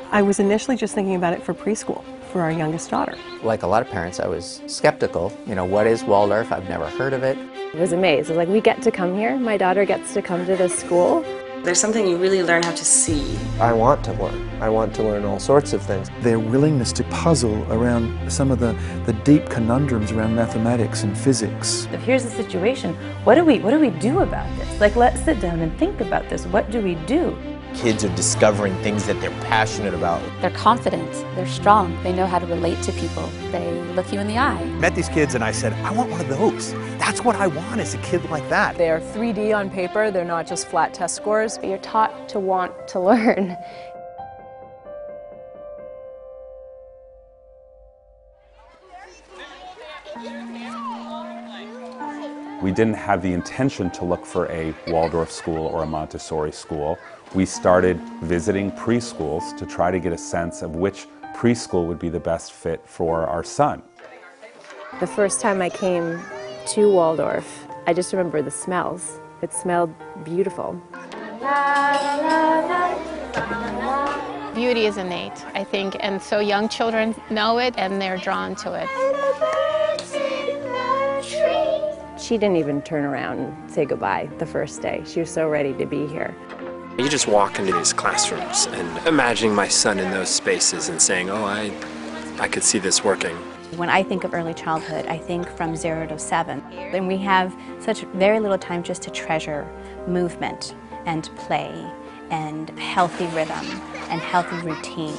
I was initially just thinking about it for preschool, for our youngest daughter. Like a lot of parents, I was skeptical. You know, what is Waldorf? I've never heard of it. I was amazed. I was like, we get to come here. My daughter gets to come to this school. There's something you really learn how to see. I want to learn. I want to learn all sorts of things. Their willingness to puzzle around some of the deep conundrums around mathematics and physics. If here's the situation, what do we do about this? Like, let's sit down and think about this. What do we do? Kids are discovering things that they're passionate about. They're confident, they're strong, they know how to relate to people, they look you in the eye. I met these kids and I said, I want one of those. That's what I want, is a kid like that. They're 3D on paper, they're not just flat test scores. You're taught to want to learn. We didn't have the intention to look for a Waldorf school or a Montessori school. We started visiting preschools to try to get a sense of which preschool would be the best fit for our son. The first time I came to Waldorf, I just remember the smells. It smelled beautiful. Beauty is innate, I think, and so young children know it and they're drawn to it. She didn't even turn around and say goodbye the first day. She was so ready to be here. You just walk into these classrooms and imagining my son in those spaces and saying, oh, I could see this working. When I think of early childhood, I think from 0 to 7. And we have such very little time just to treasure movement and play and healthy rhythm and healthy routine.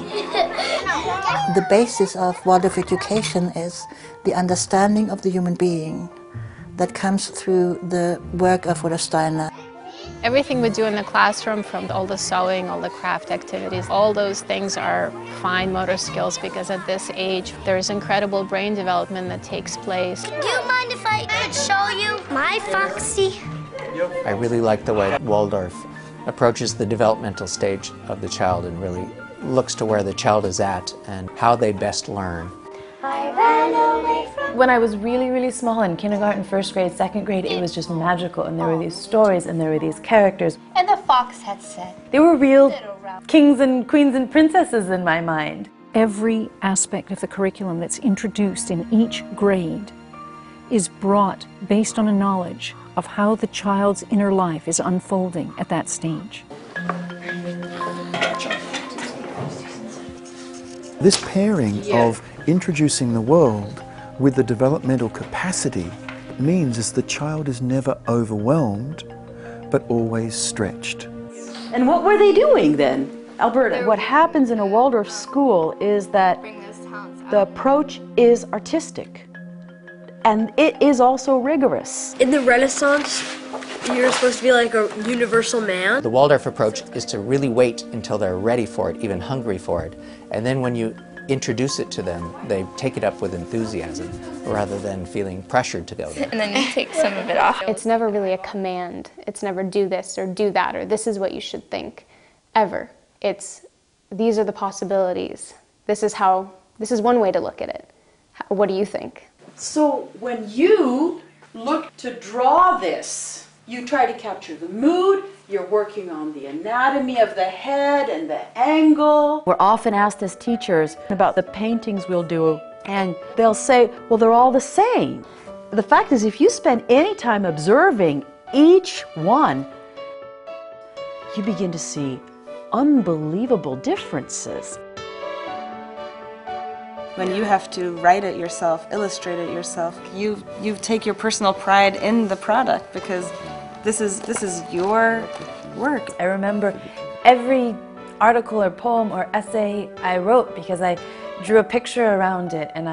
The basis of Waldorf education is the understanding of the human being that comes through the work of Rudolf Steiner. Everything we do in the classroom, from all the sewing, all the craft activities, all those things are fine motor skills because at this age there's incredible brain development that takes place. Do you mind if I could show you my Foxy? I really like the way Waldorf approaches the developmental stage of the child and really looks to where the child is at and how they best learn. I ran away from... When I was really, really small in kindergarten, first grade, second grade, it was just magical, and there were these stories and there were these characters. And the fox had said... They were real kings and queens and princesses in my mind. Every aspect of the curriculum that's introduced in each grade is brought based on a knowledge of how the child's inner life is unfolding at that stage. This pairing of introducing the world with the developmental capacity means is the child is never overwhelmed, but always stretched. And what were they doing then? Alberta, what happens in a Waldorf school is that the approach is artistic, and it is also rigorous. In the Renaissance, you're supposed to be like a universal man. The Waldorf approach is to really wait until they're ready for it, even hungry for it, and then when you introduce it to them, they take it up with enthusiasm rather than feeling pressured to go there. And then you take some of it off. It's never really a command. It's never do this or do that or this is what you should think, ever. It's these are the possibilities. This is one way to look at it. What do you think? So when you look to draw this, you try to capture the mood, you're working on the anatomy of the head and the angle. We're often asked as teachers about the paintings we'll do, and they'll say, well, they're all the same. The fact is, if you spend any time observing each one, you begin to see unbelievable differences. When you have to write it yourself, illustrate it yourself, you take your personal pride in the product because this is your work. I remember every article or poem or essay I wrote because I drew a picture around it, and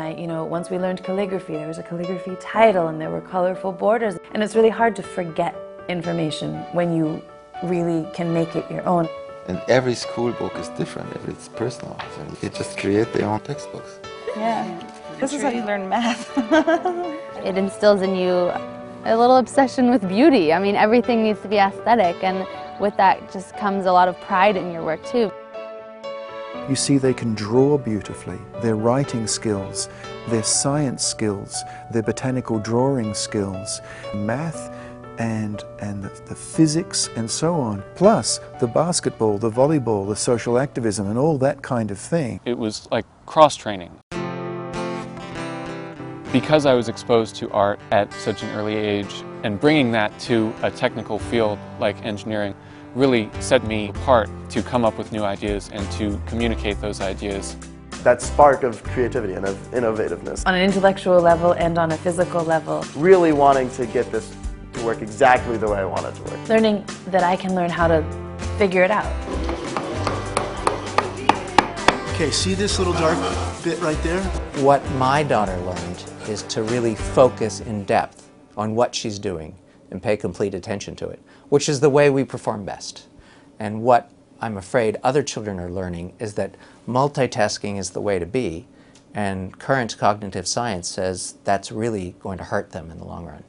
once we learned calligraphy, there was a calligraphy title and there were colorful borders, and it's really hard to forget information when you really can make it your own. And every school book is different, it's personalized, and you just create their own textbooks. Yeah, this is how you learn math. It instills in you a little obsession with beauty. I mean, everything needs to be aesthetic, and with that just comes a lot of pride in your work too. You see, they can draw beautifully, their writing skills, their science skills, their botanical drawing skills. Math and the physics and so on, plus the basketball, the volleyball, the social activism and all that kind of thing. It was like cross-training. Because I was exposed to art at such an early age, and bringing that to a technical field like engineering really set me apart to come up with new ideas and to communicate those ideas. That spark of creativity and of innovativeness. On an intellectual level and on a physical level. Really wanting to get this to work exactly the way I want it to work. Learning that I can learn how to figure it out. Okay, see this little dark bit right there? What my daughter learned is to really focus in depth on what she's doing and pay complete attention to it, which is the way we perform best. And what I'm afraid other children are learning is that multitasking is the way to be, and current cognitive science says that's really going to hurt them in the long run.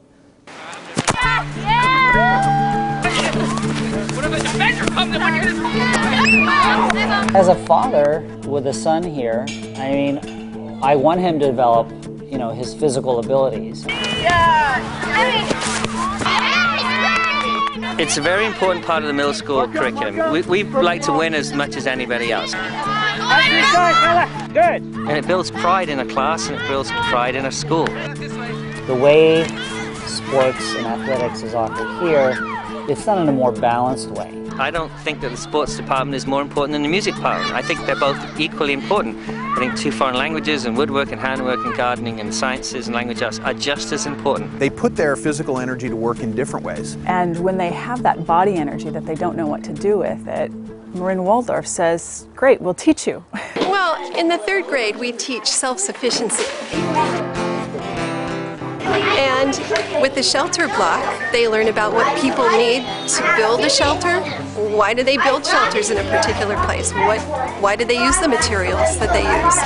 As a father with a son here, I mean, I want him to develop, you know, his physical abilities. It's a very important part of the middle school curriculum. We like to win as much as anybody else. Good. And it builds pride in a class and it builds pride in a school. The way sports and athletics is offered here, it's done in a more balanced way. I don't think that the sports department is more important than the music department. I think they're both equally important. I think 2 foreign languages and woodwork and handwork and gardening and sciences and language arts are just as important. They put their physical energy to work in different ways. And when they have that body energy that they don't know what to do with it, Marin Waldorf says, great, we'll teach you. Well, in the 3rd grade, we teach self-sufficiency. And with the shelter block, they learn about what people need to build a shelter. Why do they build shelters in a particular place? Why do they use the materials that they use?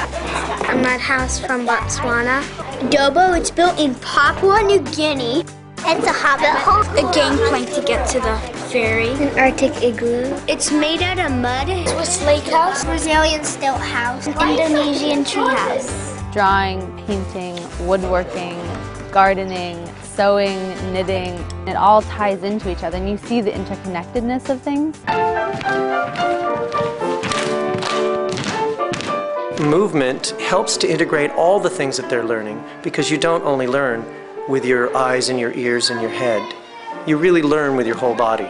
A mud house from Botswana. Dobo, it's built in Papua New Guinea. It's a hobbit hole. A gangplank to get to the ferry. An Arctic igloo. It's made out of mud. Swiss lake house. Brazilian stilt house. Indonesian tree house. Drawing, painting, woodworking, gardening, sewing, knitting, it all ties into each other and you see the interconnectedness of things. Movement helps to integrate all the things that they're learning because you don't only learn with your eyes and your ears and your head. You really learn with your whole body.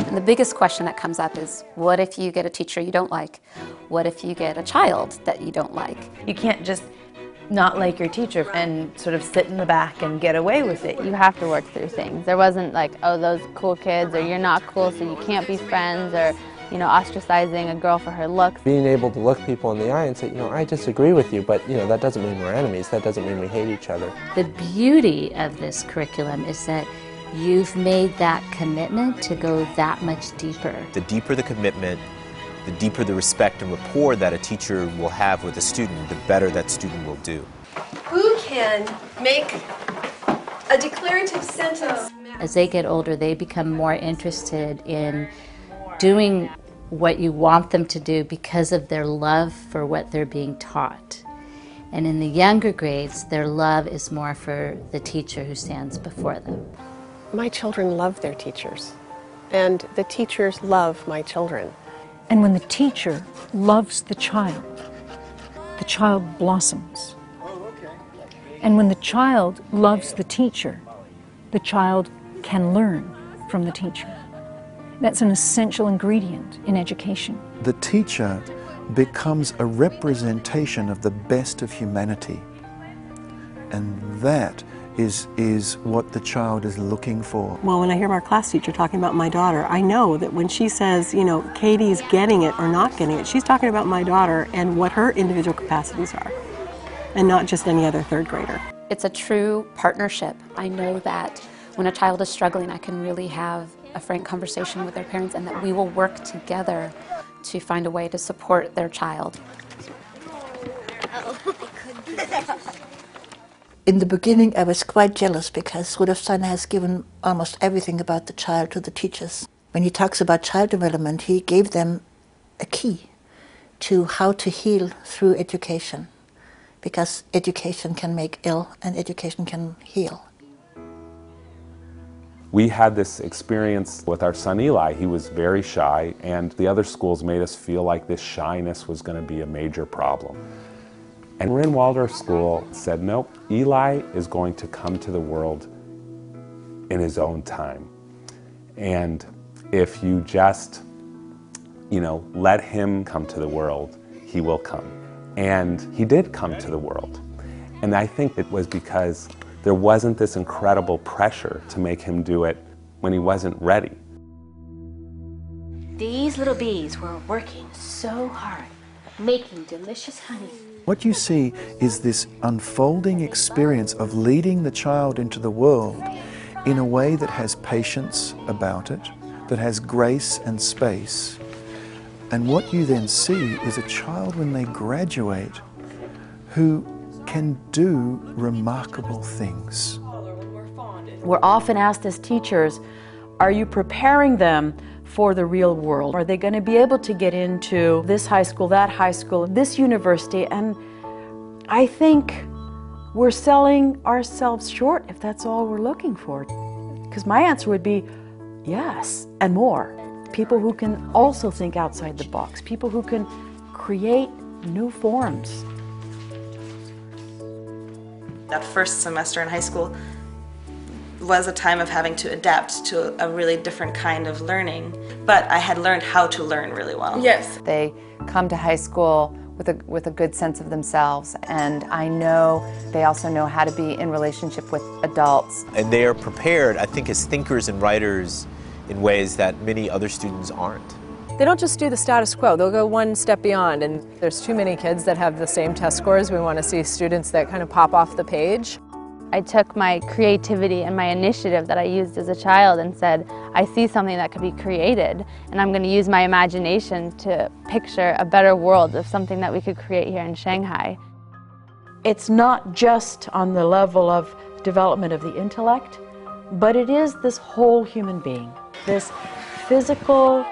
And the biggest question that comes up is, what if you get a teacher you don't like? What if you get a child that you don't like? You can't just not like your teacher and sort of sit in the back and get away with it. You have to work through things. There wasn't like, oh, those cool kids, or you're not cool so you can't be friends, or you know, ostracizing a girl for her looks. Being able to look people in the eye and say, you know, I disagree with you, but you know, that doesn't mean we're enemies. That doesn't mean we hate each other. The beauty of this curriculum is that you've made that commitment to go that much deeper. The deeper the commitment, the deeper the respect and rapport that a teacher will have with a student, the better that student will do. Who can make a declarative sentence? As they get older, they become more interested in doing what you want them to do because of their love for what they're being taught. And in the younger grades, their love is more for the teacher who stands before them. My children love their teachers, and the teachers love my children. And when the teacher loves the child blossoms. And when the child loves the teacher can learn from the teacher. That's an essential ingredient in education. The teacher becomes a representation of the best of humanity. And that is what the child is looking for. Well, when I hear our class teacher talking about my daughter, I know that when she says, you know, Katie's getting it or not getting it, she's talking about my daughter and what her individual capacities are, and not just any other 3rd grader. It's a true partnership. I know that when a child is struggling, I can really have a frank conversation with their parents, and that we will work together to find a way to support their child. In the beginning, I was quite jealous because Rudolf Steiner has given almost everything about the child to the teachers. When he talks about child development, he gave them a key to how to heal through education, because education can make ill and education can heal. We had this experience with our son Eli. He was very shy, and the other schools made us feel like this shyness was going to be a major problem. And Marin Waldorf School said, nope, Eli is going to come to the world in his own time. And if you just, let him come to the world, he will come. And he did come to the world. And I think it was because there wasn't this incredible pressure to make him do it when he wasn't ready. These little bees were working so hard, making delicious honey. What you see is this unfolding experience of leading the child into the world in a way that has patience about it, that has grace and space. And what you then see is a child when they graduate who can do remarkable things. We're often asked as teachers, are you preparing them for the real world? Are they going to be able to get into this high school, that high school, this university? And I think we're selling ourselves short if that's all we're looking for. Because my answer would be yes, and more. People who can also think outside the box, people who can create new forms. That first semester in high school was a time of having to adapt to a really different kind of learning, but I had learned how to learn really well. Yes. They come to high school with a good sense of themselves, and I know they also know how to be in relationship with adults. And they are prepared, I think, as thinkers and writers in ways that many other students aren't. They don't just do the status quo, they'll go one step beyond, and there's too many kids that have the same test scores. We want to see students that kind of pop off the page. I took my creativity and my initiative that I used as a child and said, I see something that could be created, and I'm going to use my imagination to picture a better world of something that we could create here in Shanghai. It's not just on the level of development of the intellect, but it is this whole human being, this physical,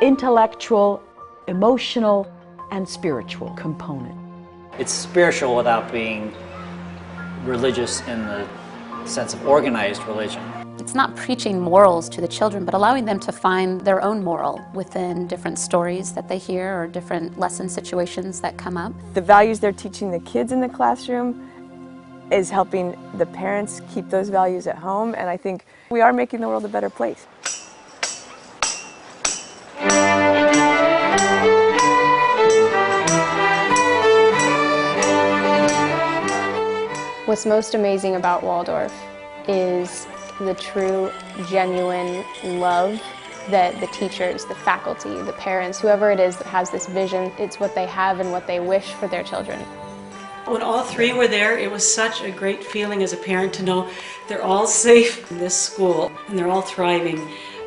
intellectual, emotional, and spiritual component. It's spiritual without being religious in the sense of organized religion. It's not preaching morals to the children, but allowing them to find their own moral within different stories that they hear or different lesson situations that come up. The values they're teaching the kids in the classroom is helping the parents keep those values at home, and I think we are making the world a better place. What's most amazing about Waldorf is the true, genuine love that the teachers, the faculty, the parents, whoever it is that has this vision, it's what they have and what they wish for their children. When all three were there, it was such a great feeling as a parent to know they're all safe in this school and they're all thriving.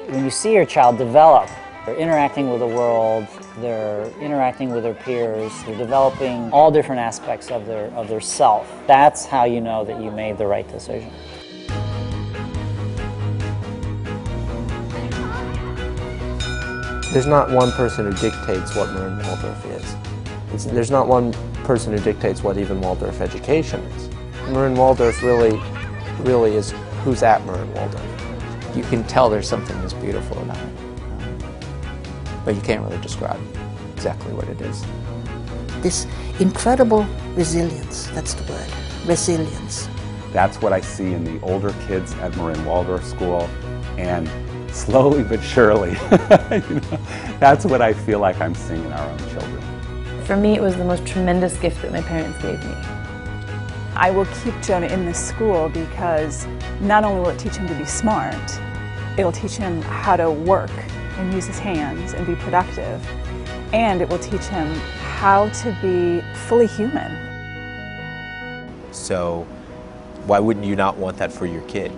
When you see your child develop, they're interacting with the world, they're interacting with their peers, they're developing all different aspects of their self. That's how you know that you made the right decision. There's not one person who dictates what Marin Waldorf is. There's not one person who dictates what even Waldorf education is. Marin Waldorf really is who's at Marin Waldorf. You can tell there's something that's beautiful about it. But you can't really describe exactly what it is. This incredible resilience, that's the word, resilience. That's what I see in the older kids at Marin Waldorf School, and slowly but surely, that's what I feel like I'm seeing in our own children. For me, it was the most tremendous gift that my parents gave me. I will keep Jonah in this school because not only will it teach him to be smart, it'll teach him how to work and use his hands and be productive, and it will teach him how to be fully human. So why wouldn't you not want that for your kid?